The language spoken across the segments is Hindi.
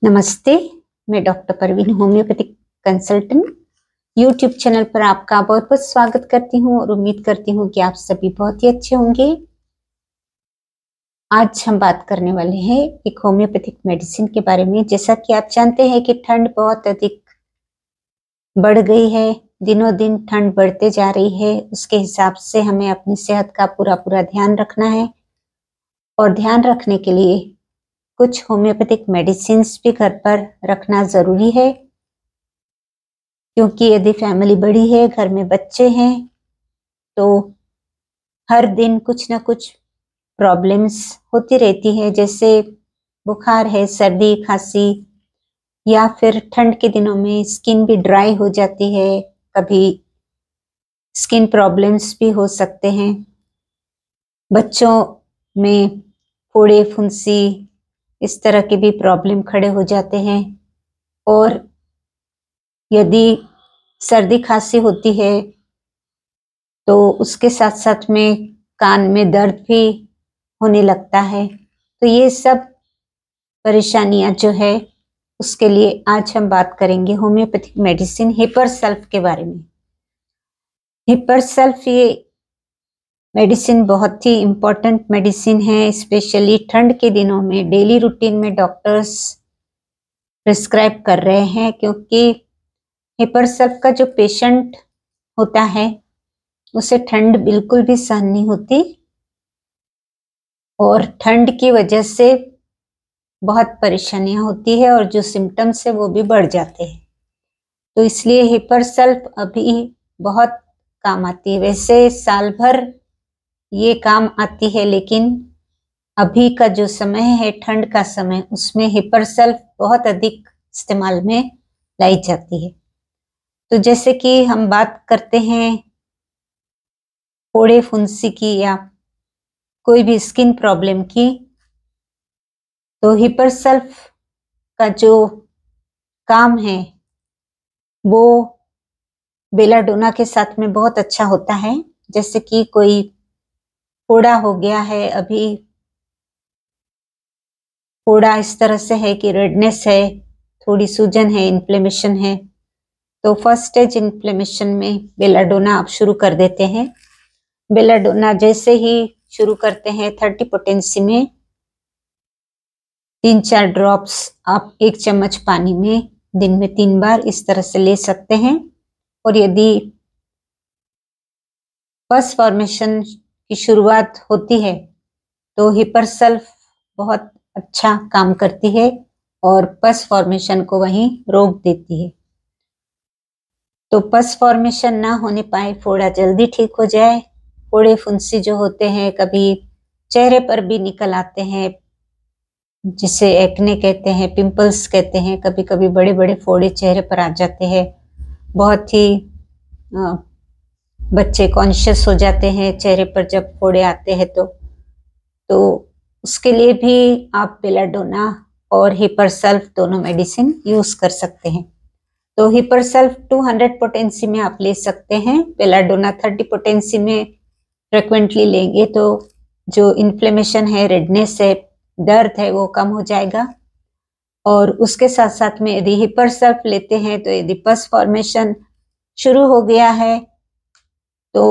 नमस्ते, मैं doctor Parveen homeopathic consultant YouTube channel पर आपका बहुत बहुत स्वागत करती हूँ और उम्मीद करती हूँ कि आप सभी बहुत ही अच्छे होंगे। आज हम बात करने वाले हैं एक होम्योपैथिक मेडिसिन के बारे में। जैसा कि आप जानते हैं कि ठंड बहुत अधिक बढ़ गई है, दिनों दिन ठंड बढ़ते जा रही है। उसके हिसाब से हमें अपनी सेहत का पूरा ध्यान रखना है और ध्यान रखने के लिए कुछ होम्योपैथिक मेडिसिन्स भी घर पर रखना ज़रूरी है, क्योंकि यदि फैमिली बड़ी है, घर में बच्चे हैं, तो हर दिन कुछ ना कुछ प्रॉब्लम्स होती रहती है। जैसे बुखार है, सर्दी खांसी, या फिर ठंड के दिनों में स्किन भी ड्राई हो जाती है, कभी स्किन प्रॉब्लम्स भी हो सकते हैं। बच्चों में फोड़े फुंसी इस तरह के भी प्रॉब्लम खड़े हो जाते हैं। और यदि सर्दी खांसी होती है तो उसके साथ साथ में कान में दर्द भी होने लगता है। तो ये सब परेशानियां जो है उसके लिए आज हम बात करेंगे होम्योपैथिक मेडिसिन हिपरसल्फ के बारे में। हिपरसल्फ ये मेडिसिन बहुत ही इम्पोर्टेंट मेडिसिन है, स्पेशली ठंड के दिनों में डेली रूटीन में डॉक्टर्स प्रिस्क्राइब कर रहे हैं, क्योंकि हिपरसल्फ का जो पेशेंट होता है उसे ठंड बिल्कुल भी सहन नहीं होती और ठंड की वजह से बहुत परेशानियां होती है और जो सिम्टम्स है वो भी बढ़ जाते हैं। तो इसलिए हिपरसल्फ अभी बहुत काम आती है। वैसे साल भर ये काम आती है, लेकिन अभी का जो समय है ठंड का समय, उसमें हिपरसल्फ बहुत अधिक इस्तेमाल में लाई जाती है। तो जैसे कि हम बात करते हैं फोड़े फुंसी की या कोई भी स्किन प्रॉब्लम की, तो हिपरसल्फ का जो काम है वो बेलाडोना के साथ में बहुत अच्छा होता है। जैसे कि कोई फोड़ा हो गया है, अभी फोड़ा इस तरह से है कि रेडनेस है, थोड़ी सूजन है, इन्फ्लेमेशन है, तो फर्स्ट स्टेज इन्फ्लेमेशन में बेलाडोना आप शुरू कर देते हैं। बेलाडोना जैसे ही शुरू करते हैं 30 पोटेंसी में 3-4 ड्रॉप्स आप 1 चम्मच पानी में दिन में 3 बार इस तरह से ले सकते हैं। और यदि पस फॉर्मेशन की शुरुआत होती है तो हिपरसल्फ बहुत अच्छा काम करती है और पस फॉर्मेशन को वहीं रोक देती है। तो पस फॉर्मेशन ना होने पाए, फोड़ा जल्दी ठीक हो जाए। फोड़े फुंसी जो होते हैं कभी चेहरे पर भी निकल आते हैं, जिसे एक्ने कहते हैं, पिंपल्स कहते हैं। कभी कभी बड़े बड़े फोड़े चेहरे पर आ जाते हैं, बहुत ही बच्चे कॉन्शियस हो जाते हैं चेहरे पर जब फोड़े आते हैं। तो उसके लिए भी आप बेलाडोना और हिपरसल्फ दोनों मेडिसिन यूज कर सकते हैं। तो हिपरसल्फ 200 पोटेंसी में आप ले सकते हैं, बेलाडोना 30 पोटेंसी में फ्रिक्वेंटली लेंगे तो जो इन्फ्लेमेशन है, रेडनेस है, दर्द है, वो कम हो जाएगा। और उसके साथ साथ में यदि हिपरसल्फ लेते हैं तो यदि पस फॉर्मेशन शुरू हो गया है तो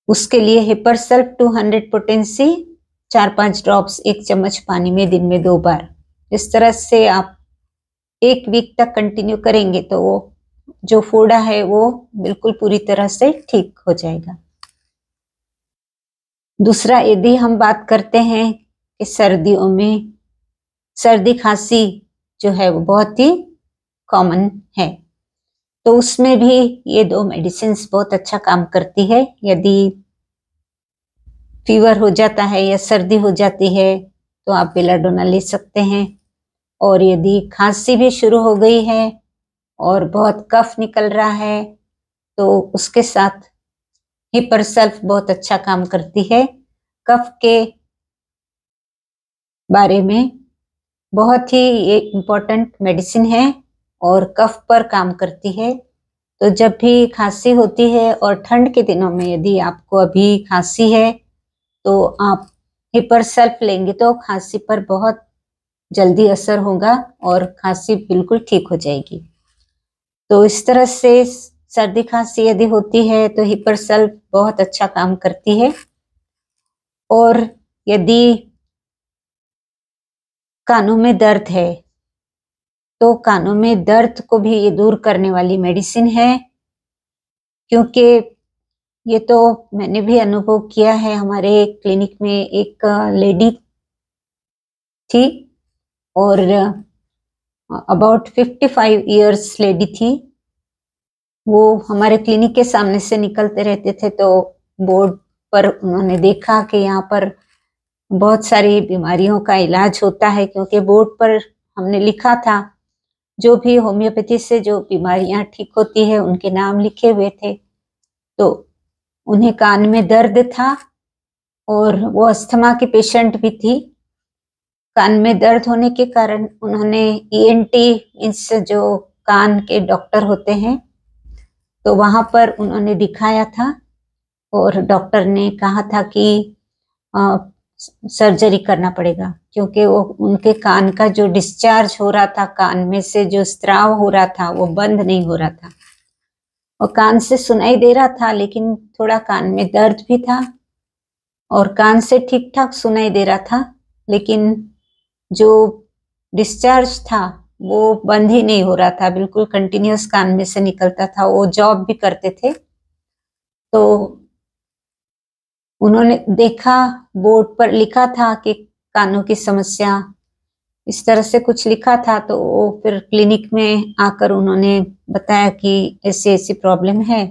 उसके लिए हिपरसल्फ 200 पोटेंसी 4-5 ड्रॉप्स 1 चम्मच पानी में दिन में 2 बार, इस तरह से आप 1 वीक तक कंटिन्यू करेंगे तो वो जो फोड़ा है वो बिल्कुल पूरी तरह से ठीक हो जाएगा। दूसरा, यदि हम बात करते हैं कि सर्दियों में सर्दी खांसी जो है वो बहुत ही कॉमन है, तो उसमें भी ये 2 मेडिसिन्स बहुत अच्छा काम करती है। यदि फीवर हो जाता है या सर्दी हो जाती है तो आप बेलाडोना ले सकते हैं। और यदि खांसी भी शुरू हो गई है और बहुत कफ निकल रहा है तो उसके साथ हिपरसल्फ बहुत अच्छा काम करती है। कफ के बारे में बहुत ही ये इम्पोर्टेंट मेडिसिन है और कफ पर काम करती है। तो जब भी खांसी होती है और ठंड के दिनों में यदि आपको अभी खांसी है तो आप हिपरसल्फ लेंगे तो खांसी पर बहुत जल्दी असर होगा और खांसी बिल्कुल ठीक हो जाएगी। तो इस तरह से सर्दी खांसी यदि होती है तो हिपरसल्फ बहुत अच्छा काम करती है। और यदि कानों में दर्द है तो कानों में दर्द को भी ये दूर करने वाली मेडिसिन है, क्योंकि ये तो मैंने भी अनुभव किया है। हमारे क्लिनिक में एक लेडी थी और अबाउट 55 इयर्स लेडी थी। वो हमारे क्लिनिक के सामने से निकलते रहते थे, तो बोर्ड पर उन्होंने देखा कि यहाँ पर बहुत सारी बीमारियों का इलाज होता है, क्योंकि बोर्ड पर हमने लिखा था जो भी होम्योपैथी से जो बीमारियां ठीक होती है उनके नाम लिखे हुए थे। तो उन्हें कान में दर्द था और वो अस्थमा की पेशेंट भी थी। कान में दर्द होने के कारण उन्होंने ईएनटी मीन्स जो कान के डॉक्टर होते हैं, तो वहां पर उन्होंने दिखाया था और डॉक्टर ने कहा था कि सर्जरी करना पड़ेगा, क्योंकि वो उनके कान का जो डिस्चार्ज हो रहा था, कान में से जो स्त्राव हो रहा था वो बंद नहीं हो रहा था। और कान से सुनाई दे रहा था लेकिन थोड़ा कान में दर्द भी था, और कान से ठीक ठाक सुनाई दे रहा था लेकिन जो डिस्चार्ज था वो बंद ही नहीं हो रहा था, बिल्कुल कंटिन्यूअस कान में से निकलता था। वो जॉब भी करते थे। तो उन्होंने देखा, बोर्ड पर लिखा था कि कानों की समस्या, इस तरह से कुछ लिखा था। तो वो फिर क्लिनिक में आकर उन्होंने बताया कि ऐसी ऐसी प्रॉब्लम है।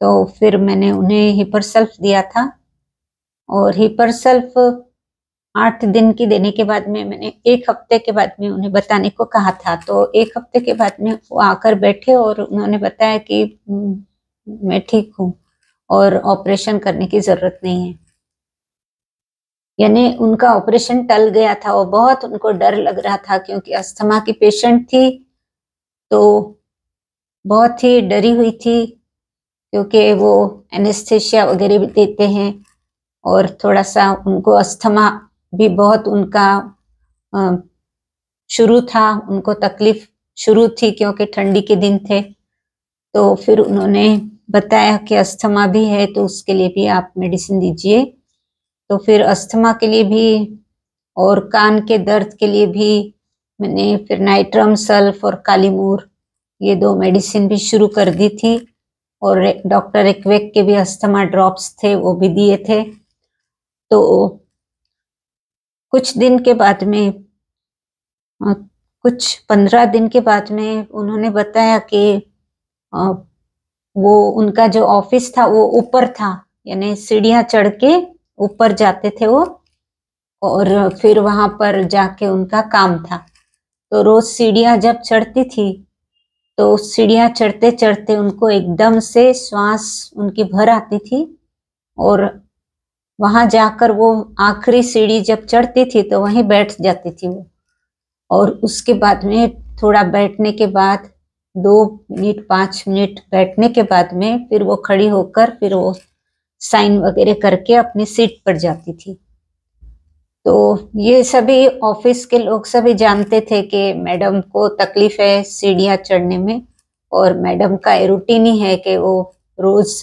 तो फिर मैंने उन्हें हिपरसल्फ दिया था, और हिपरसल्फ 8 दिन की देने के बाद में मैंने 1 हफ्ते के बाद में उन्हें बताने को कहा था। तो 1 हफ्ते के बाद में वो आकर बैठे और उन्होंने बताया कि मैं ठीक हूँ और ऑपरेशन करने की जरूरत नहीं है। यानी उनका ऑपरेशन टल गया था। वो बहुत उनको डर लग रहा था क्योंकि अस्थमा की पेशेंट थी, तो बहुत ही डरी हुई थी, क्योंकि वो एनेस्थेशिया वगैरह भी देते हैं और थोड़ा सा उनको अस्थमा भी बहुत उनका शुरू था, उनको तकलीफ शुरू थी क्योंकि ठंडी के दिन थे। तो फिर उन्होंने बताया कि अस्थमा भी है तो उसके लिए भी आप मेडिसिन दीजिए। तो फिर अस्थमा के लिए भी और कान के दर्द के लिए भी मैंने फिर नाइट्रम सल्फ और कालीमूर, ये 2 मेडिसिन भी शुरू कर दी थी। और डॉक्टर एक्वेक के भी अस्थमा ड्रॉप्स थे, वो भी दिए थे। तो कुछ दिन के बाद में, कुछ 15 दिन के बाद में उन्होंने बताया कि वो उनका जो ऑफिस था वो ऊपर था, यानी सीढ़ियां चढ़ के ऊपर जाते थे वो, और फिर वहां पर जाके उनका काम था। तो रोज सीढ़ियां जब चढ़ती थी तो सीढ़ियां चढ़ते चढ़ते उनको एकदम से श्वास उनकी भर आती थी, और वहां जाकर वो आखिरी सीढ़ी जब चढ़ती थी तो वहीं बैठ जाती थी वो। और उसके बाद में थोड़ा बैठने के बाद 2 मिनट 5 मिनट बैठने के बाद में फिर वो खड़ी होकर फिर वो साइन वगैरह करके अपनी सीट पर जाती थी। तो ये सभी ऑफिस के लोग सभी जानते थे कि मैडम को तकलीफ है सीढ़ियां चढ़ने में, और मैडम का रूटीन ही है कि वो रोज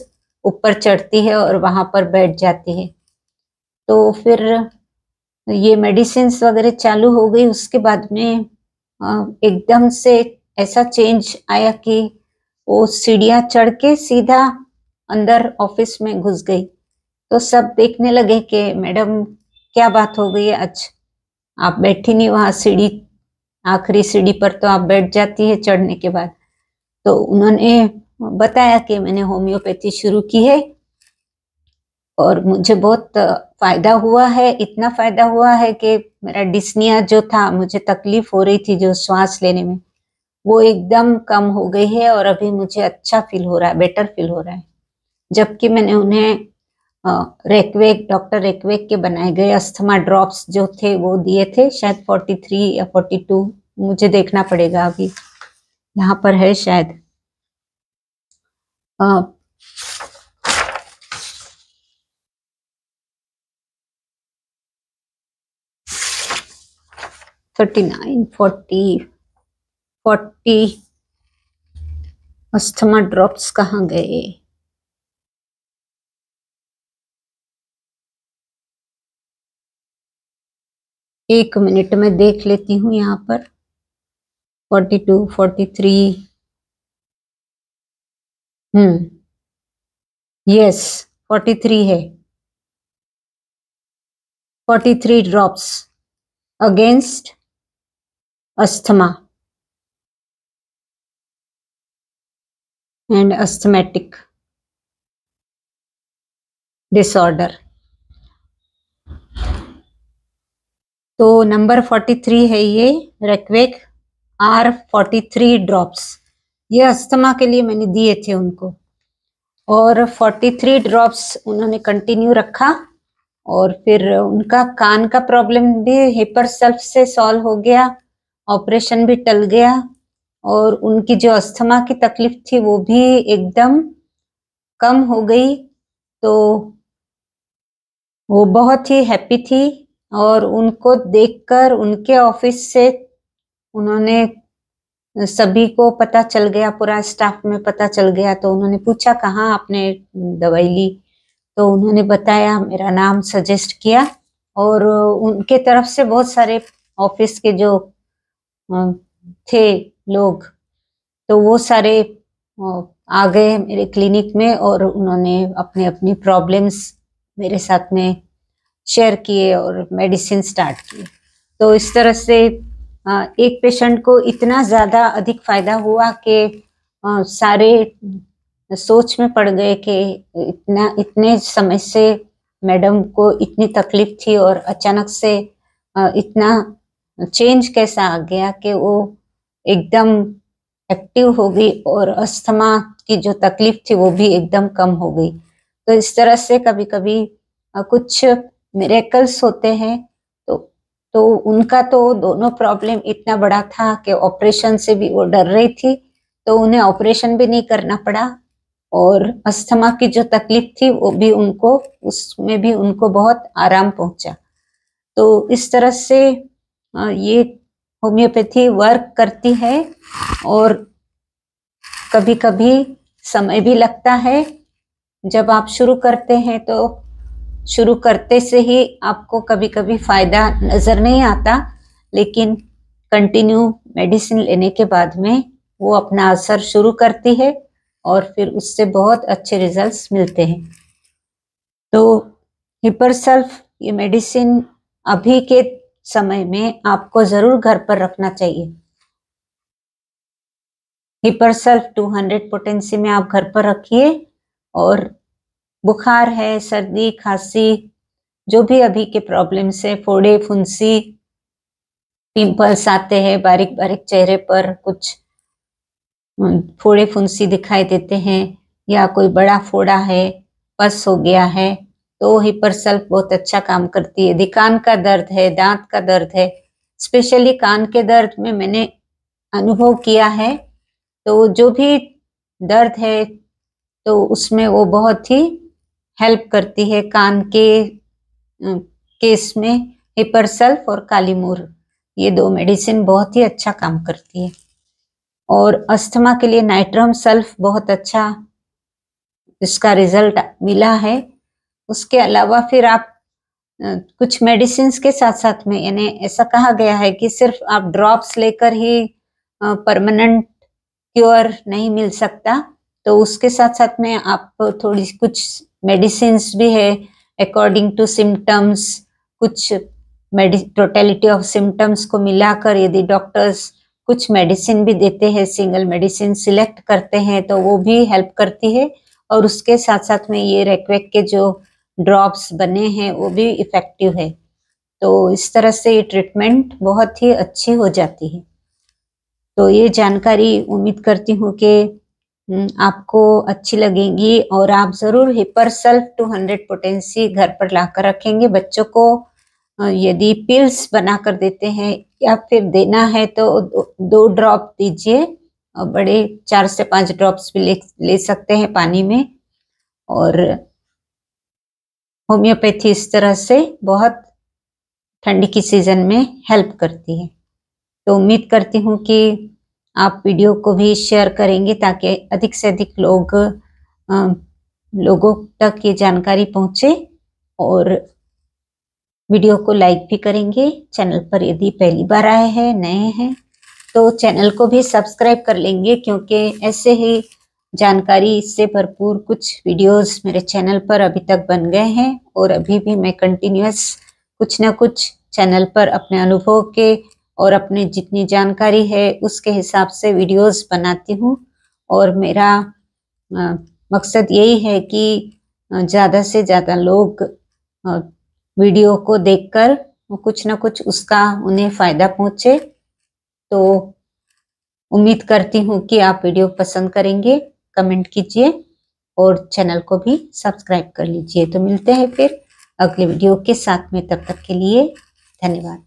ऊपर चढ़ती है और वहां पर बैठ जाती है। तो फिर ये मेडिसिन वगैरह चालू हो गई। उसके बाद में एकदम से ऐसा चेंज आया कि वो सीढ़ियां चढ़ के सीधा अंदर ऑफिस में घुस गई। तो सब देखने लगे कि मैडम क्या बात हो गई है, आज आप बैठी नहीं वहां सीढ़ी, आखिरी सीढ़ी पर तो आप बैठ जाती है चढ़ने के बाद। तो उन्होंने बताया कि मैंने होम्योपैथी शुरू की है और मुझे बहुत फायदा हुआ है। इतना फायदा हुआ है कि मेरा डिस्निया जो था, मुझे तकलीफ हो रही थी जो श्वास लेने में, वो एकदम कम हो गई है और अभी मुझे अच्छा फील हो रहा है, बेटर फील हो रहा है। जबकि मैंने उन्हें रेकवेक, डॉक्टर रेकवेक के बनाए गए अस्थमा ड्रॉप्स जो थे वो दिए थे, शायद 43 या 42, मुझे देखना पड़ेगा, अभी यहाँ पर है शायद। 39, 40 अस्थमा ड्रॉप्स कहाँ गए? एक मिनट में देख लेती हूँ यहाँ पर। 42, 43, यस 43 है। 43 drops against asthma and asthmatic disorder. तो नंबर 43 है ये रेक्वेक R43 ड्रॉप्स। ये अस्थमा के लिए मैंने दिए थे उनको, और 43 ड्रॉप्स उन्होंने कंटिन्यू रखा। और फिर उनका कान का प्रॉब्लम भी हिपर सेल्फ से सॉल्व हो गया, ऑपरेशन भी टल गया, और उनकी जो अस्थमा की तकलीफ थी वो भी एकदम कम हो गई। तो वो बहुत ही हैप्पी थी, और उनको देखकर उनके ऑफिस से उन्होंने सभी को पता चल गया, पूरा स्टाफ में पता चल गया। तो उन्होंने पूछा कहाँ आपने दवाई ली, तो उन्होंने बताया, मेरा नाम सजेस्ट किया, और उनके तरफ से बहुत सारे ऑफिस के जो थे लोग, तो वो सारे आ गए मेरे क्लिनिक में, और उन्होंने अपने अपनी प्रॉब्लम्स मेरे साथ में शेयर किए और मेडिसिन स्टार्ट की। तो इस तरह से एक पेशेंट को इतना ज़्यादा अधिक फायदा हुआ कि सारे सोच में पड़ गए कि इतने समय से मैडम को इतनी तकलीफ थी, और अचानक से इतना चेंज कैसा आ गया कि वो एकदम एक्टिव हो गई, और अस्थमा की जो तकलीफ थी वो भी एकदम कम हो गई। तो इस तरह से कभी कभी कुछ मिरेकल्स होते हैं। तो उनका तो दोनों प्रॉब्लम इतना बड़ा था कि ऑपरेशन से भी वो डर रही थी, तो उन्हें ऑपरेशन भी नहीं करना पड़ा, और अस्थमा की जो तकलीफ थी वो भी उसमें भी उनको बहुत आराम पहुंचा। तो इस तरह से ये होम्योपैथी वर्क करती है, और कभी कभी समय भी लगता है। जब आप शुरू करते हैं तो शुरू करते से ही आपको कभी कभी फायदा नजर नहीं आता, लेकिन कंटिन्यू मेडिसिन लेने के बाद में वो अपना असर शुरू करती है, और फिर उससे बहुत अच्छे रिजल्ट्स मिलते हैं। तो हिपरसल्फ ये मेडिसिन अभी के समय में आपको जरूर घर पर रखना चाहिए। हिपरसल्फ 200 पोटेंसी में आप घर पर रखिए, और बुखार है, सर्दी खांसी, जो भी अभी के प्रॉब्लम्स है, फोड़े फुंसी, पिंपल्स आते हैं बारीक बारीक चेहरे पर, कुछ फोड़े फुंसी दिखाई देते हैं, या कोई बड़ा फोड़ा है, पस हो गया है, तो हिपरसल्फ बहुत अच्छा काम करती है। यदि कान का दर्द है, दांत का दर्द है, स्पेशली कान के दर्द में मैंने अनुभव किया है, तो जो भी दर्द है तो उसमें वो बहुत ही हेल्प करती है। कान के केस में हिपरसल्फ और कालीमूर, ये दो मेडिसिन बहुत ही अच्छा काम करती है। और अस्थमा के लिए नाइट्रम सल्फ बहुत अच्छा इसका रिजल्ट मिला है। उसके अलावा फिर आप कुछ मेडिसिन के साथ साथ में, यानी ऐसा कहा गया है कि सिर्फ आप ड्रॉप्स लेकर ही परमानेंट क्योर नहीं मिल सकता, तो उसके साथ साथ में आप थोड़ी कुछ मेडिसिन भी है अकॉर्डिंग टू सिम्टम्स, कुछ टोटलिटी ऑफ सिम्टम्स को मिलाकर यदि डॉक्टर्स कुछ मेडिसिन भी देते हैं, सिंगल मेडिसिन सिलेक्ट करते हैं, तो वो भी हेल्प करती है। और उसके साथ साथ में ये रेक्वेक के जो ड्रॉप्स बने हैं वो भी इफेक्टिव है। तो इस तरह से ये ट्रीटमेंट बहुत ही अच्छी हो जाती है। तो ये जानकारी उम्मीद करती हूँ कि आपको अच्छी लगेगी, और आप जरूर हिपरसल्फ 200 पोटेंसी घर पर लाकर रखेंगे। बच्चों को यदि पिल्स बनाकर देते हैं या फिर देना है तो 2 ड्रॉप दीजिए, बड़े 4 से 5 ड्रॉप्स भी ले सकते हैं पानी में। और होम्योपैथी इस तरह से बहुत ठंडी की सीजन में हेल्प करती है। तो उम्मीद करती हूँ कि आप वीडियो को भी शेयर करेंगे ताकि अधिक से अधिक लोगों तक ये जानकारी पहुंचे, और वीडियो को लाइक भी करेंगे। चैनल पर यदि पहली बार आए हैं, नए हैं, तो चैनल को भी सब्सक्राइब कर लेंगे, क्योंकि ऐसे ही जानकारी से भरपूर कुछ वीडियोस मेरे चैनल पर अभी तक बन गए हैं, और अभी भी मैं कंटिन्यूअस कुछ ना कुछ चैनल पर अपने अनुभव के और अपने जितनी जानकारी है उसके हिसाब से वीडियोस बनाती हूँ। और मेरा मकसद यही है कि ज़्यादा से ज़्यादा लोग वीडियो को देखकर कुछ ना कुछ उसका उन्हें फ़ायदा पहुँचे। तो उम्मीद करती हूँ कि आप वीडियो पसंद करेंगे, कमेंट कीजिए और चैनल को भी सब्सक्राइब कर लीजिए। तो मिलते हैं फिर अगले वीडियो के साथ में, तब तक के लिए धन्यवाद।